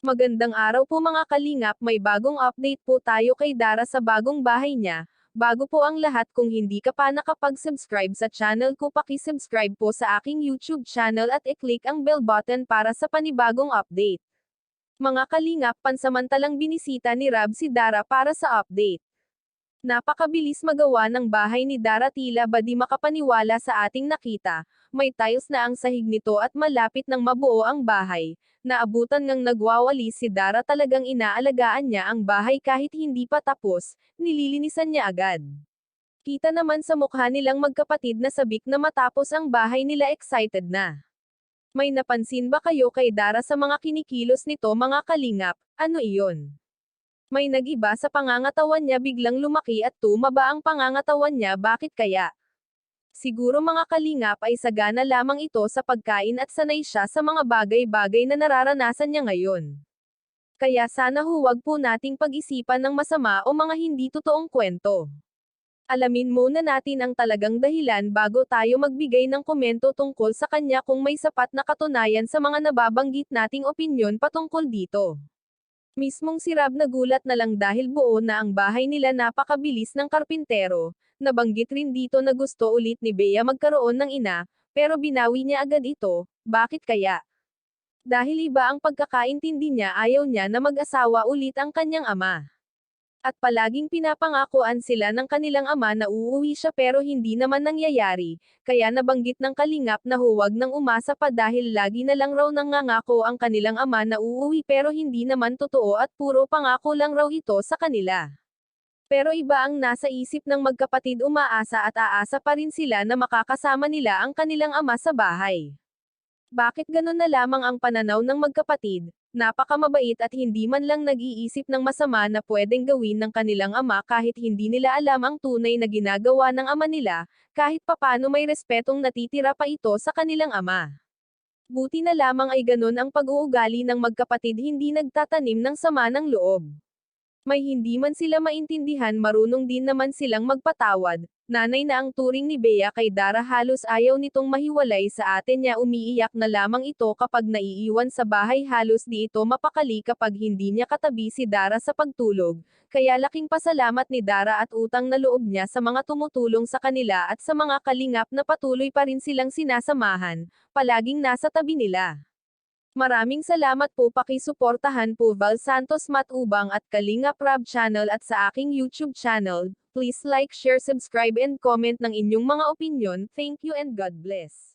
Magandang araw po mga kalingap, may bagong update po tayo kay Dara sa bagong bahay niya. Bago po ang lahat, kung hindi ka pa nakapag-subscribe sa channel ko, paki-subscribe po sa aking YouTube channel at i-click ang bell button para sa panibagong update. Mga kalingap, pansamantalang binisita ni Rab si Dara para sa update. Napakabilis magawa ng bahay ni Dara, tila ba di makapaniwala sa ating nakita. May tiles na ang sahig nito at malapit nang mabuo ang bahay. Naabutan ngang nagwawali si Dara, talagang inaalagaan niya ang bahay kahit hindi pa tapos, nililinisan niya agad. Kita naman sa mukha nilang magkapatid na sabik na matapos ang bahay nila, excited na. May napansin ba kayo kay Dara sa mga kinikilos nito mga kalingap? Ano iyon? May nag-iba sa pangangatawan niya, biglang lumaki at tumaba ang pangangatawan niya, bakit kaya? Siguro mga kalingap ay sagana lamang ito sa pagkain at sanay siya sa mga bagay-bagay na nararanasan niya ngayon. Kaya sana huwag po nating pag-isipan ng masama o mga hindi totoong kwento. Alamin muna natin ang talagang dahilan bago tayo magbigay ng komento tungkol sa kanya, kung may sapat na katunayan sa mga nababanggit nating opinyon patungkol dito. Mismong si Rab nagulat na lang dahil buo na ang bahay nila, napakabilis ng karpintero. Nabanggit rin dito na gusto ulit ni Bea magkaroon ng ina, pero binawi niya agad ito. Bakit kaya? Dahil iba ang pagkakaintindi niya, ayaw niya na mag-asawa ulit ang kanyang ama. At palaging pinapangakoan sila ng kanilang ama na uuwi siya, pero hindi naman nangyayari, kaya nabanggit ng kalingap na huwag nang umasa pa dahil lagi na lang raw nangangako ang kanilang ama na uuwi, pero hindi naman totoo at puro pangako lang raw ito sa kanila. Pero iba ang nasa isip ng magkapatid, umaasa at aasa pa rin sila na makakasama nila ang kanilang ama sa bahay. Bakit ganun na lamang ang pananaw ng magkapatid? Napakamabait at hindi man lang nag-iisip ng masama na pwedeng gawin ng kanilang ama kahit hindi nila alam ang tunay na ginagawa ng ama nila, kahit papano may respetong natitira pa ito sa kanilang ama. Buti na lamang ay ganun ang pag-uugali ng magkapatid, hindi nagtatanim ng sama ng loob. May hindi man sila maintindihan, marunong din naman silang magpatawad. Nanay na ang turing ni Bea kay Dara, halos ayaw nitong mahiwalay sa atin niya, umiiyak na lamang ito kapag naiiwan sa bahay, halos di ito mapakali kapag hindi niya katabi si Dara sa pagtulog. Kaya laking pasalamat ni Dara at utang na loob niya sa mga tumutulong sa kanila at sa mga kalingap na patuloy pa rin silang sinasamahan, palaging nasa tabi nila. Maraming salamat po, paki-suportahan po Val Santos Matubang at Kalingap Rab channel at sa aking YouTube channel. Please like, share, subscribe and comment ng inyong mga opinyon. Thank you and God bless.